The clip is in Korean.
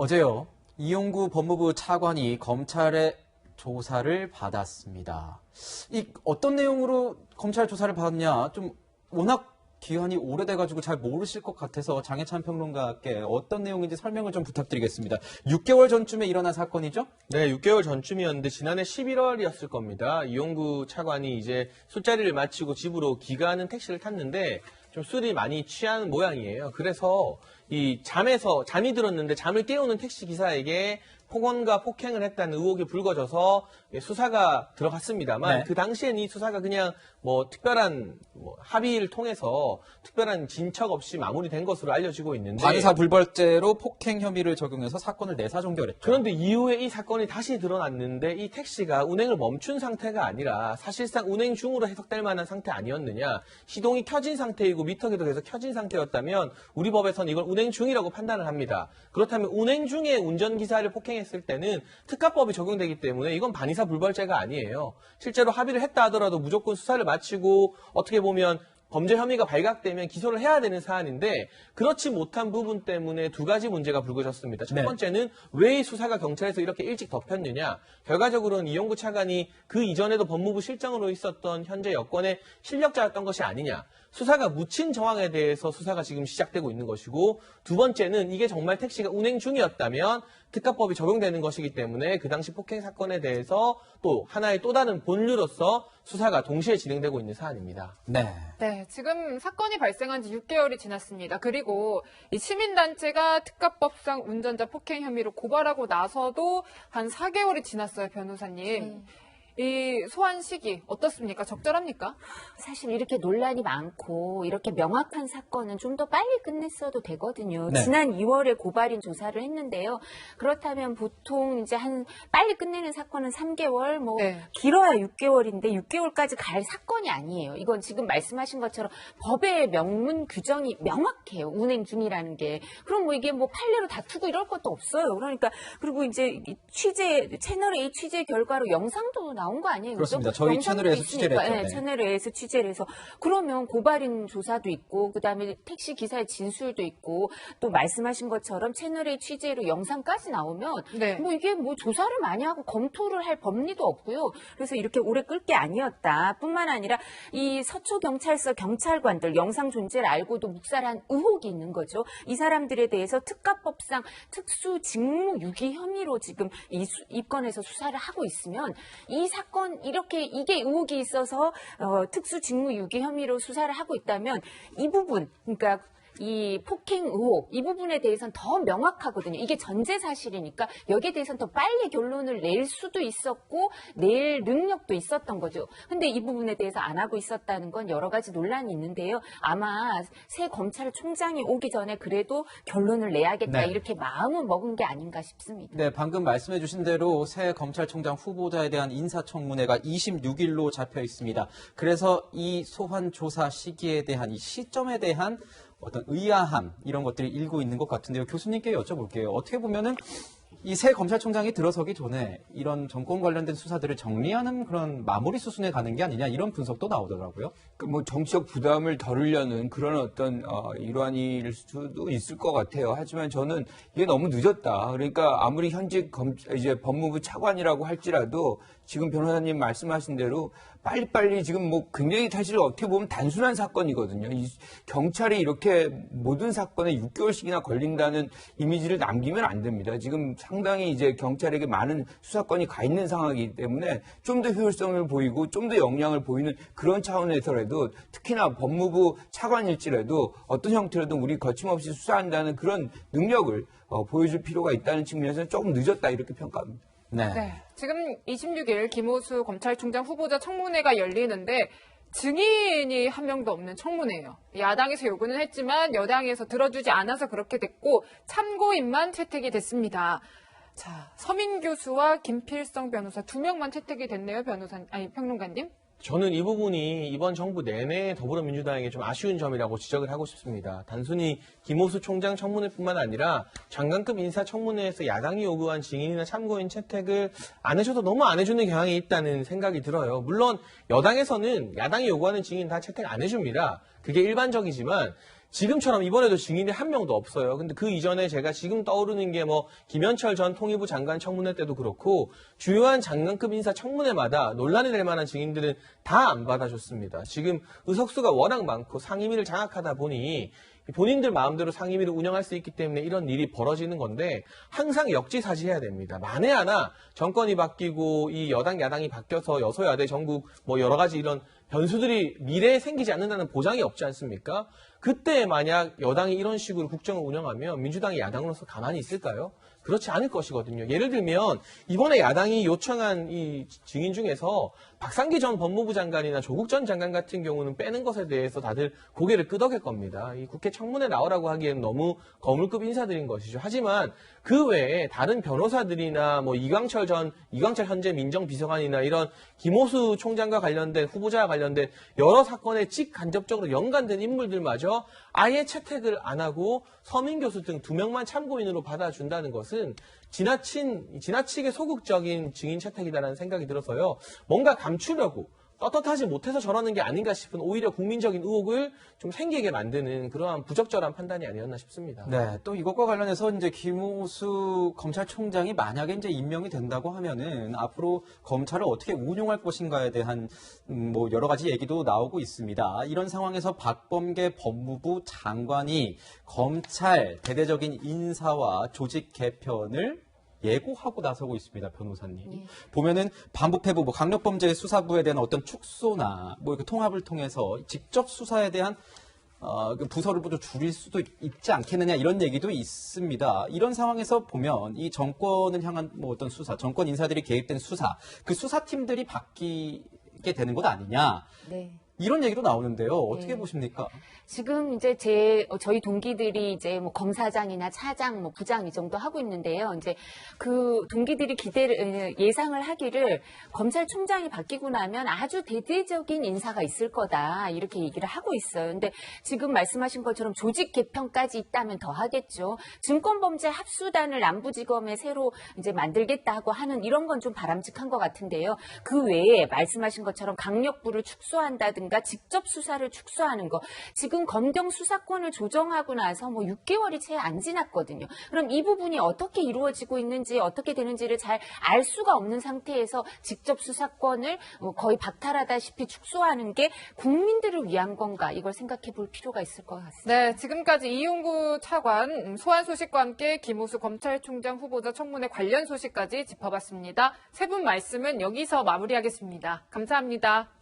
어제요, 이용구 법무부 차관이 검찰의 조사를 받았습니다. 어떤 내용으로 검찰 조사를 받았냐, 좀 워낙 기한이 오래돼가지고 잘 모르실 것 같아서 장혜찬 평론가께 어떤 내용인지 설명을 좀 부탁드리겠습니다. 6개월 전쯤에 일어난 사건이죠? 네, 6개월 전쯤이었는데 지난해 11월이었을 겁니다. 이용구 차관이 이제 술자리를 마치고 집으로 귀가하는 택시를 탔는데 좀 술이 많이 취한 모양이에요. 그래서 잠이 들었는데 잠을 깨우는 택시 기사에게 폭언과 폭행을 했다는 의혹이 불거져서 수사가 들어갔습니다만 네. 그 당시엔 이 수사가 그냥 특별한 합의를 통해서 특별한 진척 없이 마무리된 것으로 알려지고 있는데 반사불벌죄로 폭행 혐의를 적용해서 사건을 내사 종결했죠. 그런데 이후에 이 사건이 다시 드러났는데 이 택시가 운행을 멈춘 상태가 아니라 사실상 운행 중으로 해석될 만한 상태 아니었느냐. 시동이 켜진 상태이고 미터기도 계속 켜진 상태였다면 우리 법에서는 이걸 운행 중이라고 판단을 합니다. 그렇다면 운행 중에 운전기사를 폭행했을 때는 특가법이 적용되기 때문에 이건 반의사불벌죄가 아니에요. 실제로 합의를 했다 하더라도 무조건 수사를 마치고 어떻게 보면 범죄 혐의가 발각되면 기소를 해야 되는 사안인데 그렇지 못한 부분 때문에 두 가지 문제가 불거졌습니다. 첫 번째는 왜 이 수사가 경찰에서 이렇게 일찍 덮였느냐. 결과적으로는 이용구 차관이 그 이전에도 법무부 실장으로 있었던 현재 여권의 실력자였던 것이 아니냐. 수사가 묻힌 정황에 대해서 수사가 지금 시작되고 있는 것이고 두 번째는 이게 정말 택시가 운행 중이었다면 특가법이 적용되는 것이기 때문에 그 당시 폭행 사건에 대해서 또 하나의 또 다른 본류로서 수사가 동시에 진행되고 있는 사안입니다. 네. 네, 지금 사건이 발생한 지 6개월이 지났습니다. 그리고 이 시민단체가 특가법상 운전자 폭행 혐의로 고발하고 나서도 한 4개월이 지났어요, 변호사님. 이 소환 시기 어떻습니까? 적절합니까? 사실 이렇게 논란이 많고 이렇게 명확한 사건은 좀 더 빨리 끝냈어도 되거든요. 네. 지난 2월에 고발인 조사를 했는데요. 그렇다면 보통 이제 빨리 끝내는 사건은 3개월, 네. 길어야 6개월인데 6개월까지 갈 사건이 아니에요. 이건 지금 말씀하신 것처럼 법의 명문 규정이 명확해요. 운행 중이라는 게. 그럼 이게 판례로 다투고 이럴 것도 없어요. 그러니까 그리고 이제 채널 A 취재 결과로 영상도 나온 거 아니에요? 그렇습니다. 그렇죠? 저희 채널에서 취재를 했죠. 네, 채널에서 취재를 해서 그러면 고발인 조사도 있고 그다음에 택시 기사의 진술도 있고 또 말씀하신 것처럼 채널의 취재로 영상까지 나오면 네. 이게 조사를 많이 하고 검토를 할 법리도 없고요. 그래서 이렇게 오래 끌 게 아니었다. 뿐만 아니라 이 서초경찰서 경찰관들 영상 존재를 알고도 묵살한 의혹이 있는 거죠. 이 사람들에 대해서 특가법상 특수직무유기 혐의로 지금 입건해서 수사를 하고 있으면 이 사건 이게 의혹이 있어서 특수직무유기 혐의로 수사를 하고 있다면 이 부분 그러니까 이 폭행 의혹 이 부분에 대해서는 더 명확하거든요. 이게 전제 사실이니까 여기에 대해서는 더 빨리 결론을 낼 수도 있었고 낼 능력도 있었던 거죠. 근데 이 부분에 대해서 안 하고 있었다는 건 여러 가지 논란이 있는데요. 아마 새 검찰총장이 오기 전에 그래도 결론을 내야겠다 이렇게 마음을 먹은 게 아닌가 싶습니다. 네, 방금 말씀해 주신 대로 새 검찰총장 후보자에 대한 인사청문회가 26일로 잡혀 있습니다. 그래서 이 소환 조사 시기에 대한 이 시점에 대한 어떤 의아함 이런 것들이 일고 있는 것 같은데요. 교수님께 여쭤볼게요. 어떻게 보면은 이 새 검찰총장이 들어서기 전에 이런 정권 관련된 수사들을 정리하는 그런 마무리 수순에 가는 게 아니냐 이런 분석도 나오더라고요. 정치적 부담을 덜으려는 그런 어떤 일환일 수도 있을 것 같아요. 하지만 저는 이게 너무 늦었다. 그러니까 아무리 현직 이제 법무부 차관이라고 할지라도 지금 변호사님 말씀하신 대로 빨리빨리 지금 굉장히 사실 어떻게 보면 단순한 사건이거든요. 이 경찰이 이렇게 모든 사건에 6개월씩이나 걸린다는 이미지를 남기면 안 됩니다. 지금 상당히 이제 경찰에게 많은 수사권이 가 있는 상황이기 때문에 좀 더 효율성을 보이고 좀 더 역량을 보이는 그런 차원에서라도 특히나 법무부 차관일지라도 어떤 형태로든 우리 거침없이 수사한다는 그런 능력을 보여줄 필요가 있다는 측면에서는 조금 늦었다 이렇게 평가합니다. 네. 지금 26일 김호수 검찰총장 후보자 청문회가 열리는데 증인이 한 명도 없는 청문회예요. 야당에서 요구는 했지만 여당에서 들어주지 않아서 그렇게 됐고 참고인만 채택이 됐습니다. 자, 서민 교수와 김필성 변호사 2명만 채택이 됐네요, 평론가님. 저는 이 부분이 이번 정부 내내 더불어민주당에게 좀 아쉬운 점이라고 지적을 하고 싶습니다. 단순히 김호수 총장 청문회뿐만 아니라 장관급 인사청문회에서 야당이 요구한 증인이나 참고인 채택을 안 해줘도 너무 안 해주는 경향이 있다는 생각이 들어요. 물론 여당에서는 야당이 요구하는 증인 다 채택 안 해줍니다. 그게 일반적이지만 지금처럼 이번에도 증인이 한 명도 없어요. 근데 그 이전에 제가 지금 떠오르는 게 뭐 김현철 전 통일부 장관 청문회 때도 그렇고 주요한 장관급 인사 청문회마다 논란이 될 만한 증인들은 다 안 받아줬습니다. 지금 의석수가 워낙 많고 상임위를 장악하다 보니 본인들 마음대로 상임위를 운영할 수 있기 때문에 이런 일이 벌어지는 건데 항상 역지사지해야 됩니다. 만에 하나 정권이 바뀌고 이 여당 야당이 바뀌어서 여소야대 전국 뭐 여러 가지 이런 변수들이 미래에 생기지 않는다는 보장이 없지 않습니까? 그때 만약 여당이 이런 식으로 국정을 운영하면 민주당이 야당으로서 가만히 있을까요? 그렇지 않을 것이거든요. 예를 들면 이번에 야당이 요청한 이 증인 중에서 박상기 전 법무부 장관이나 조국 전 장관 같은 경우는 빼는 것에 대해서 다들 고개를 끄덕일 겁니다. 이 국회 청문회 나오라고 하기에는 너무 거물급 인사들인 것이죠. 하지만 그 외에 다른 변호사들이나 뭐 이광철 현재 민정비서관이나 이런 김호수 총장과 관련된 후보자와 관련된 여러 사건에 직간접적으로 연관된 인물들마저 아예 채택을 안 하고 서민 교수 등 2명만 참고인으로 받아준다는 것은 지나치게 소극적인 증인 채택이다라는 생각이 들어서요. 뭔가 감추려고 떳떳하지 못해서 저러는 게 아닌가 싶은 오히려 국민적인 의혹을 좀 생기게 만드는 그러한 부적절한 판단이 아니었나 싶습니다. 네, 또 이것과 관련해서 이제 김호수 검찰총장이 만약에 이제 임명이 된다고 하면은 앞으로 검찰을 어떻게 운용할 것인가에 대한 뭐 여러 가지 얘기도 나오고 있습니다. 이런 상황에서 박범계 법무부 장관이 검찰 대대적인 인사와 조직 개편을 예고하고 나서고 있습니다, 변호사님. 보면은 반부패부, 뭐 강력범죄 수사부에 대한 어떤 축소나 뭐 이렇게 통합을 통해서 직접 수사에 대한 그 부서를 모두 줄일 수도 있지 않겠느냐 이런 얘기도 있습니다. 이런 상황에서 보면 이 정권을 향한 뭐 어떤 수사, 정권 인사들이 개입된 수사, 그 수사팀들이 바뀌게 되는 것 아니냐. 네. 이런 얘기도 나오는데요. 어떻게 네. 보십니까? 지금 이제 저희 동기들이 이제 뭐 검사장이나 차장, 뭐 부장 이 정도 하고 있는데요. 이제 그 동기들이 예상을 하기를 검찰총장이 바뀌고 나면 아주 대대적인 인사가 있을 거다. 이렇게 얘기를 하고 있어요. 근데 지금 말씀하신 것처럼 조직 개편까지 있다면 더 하겠죠. 증권범죄 합수단을 남부지검에 새로 이제 만들겠다고 하는 이런 건 좀 바람직한 것 같은데요. 그 외에 말씀하신 것처럼 강력부를 축소한다든가 직접 수사를 축소하는 거. 지금 검경 수사권을 조정하고 나서 뭐 6개월이 채 안 지났거든요. 그럼 이 부분이 어떻게 이루어지고 있는지 어떻게 되는지를 잘 알 수가 없는 상태에서 직접 수사권을 거의 박탈하다시피 축소하는 게 국민들을 위한 건가 이걸 생각해 볼 필요가 있을 것 같습니다. 네, 지금까지 이용구 차관 소환 소식과 함께 김호수 검찰총장 후보자 청문회 관련 소식까지 짚어봤습니다. 세 분 말씀은 여기서 마무리하겠습니다. 감사합니다.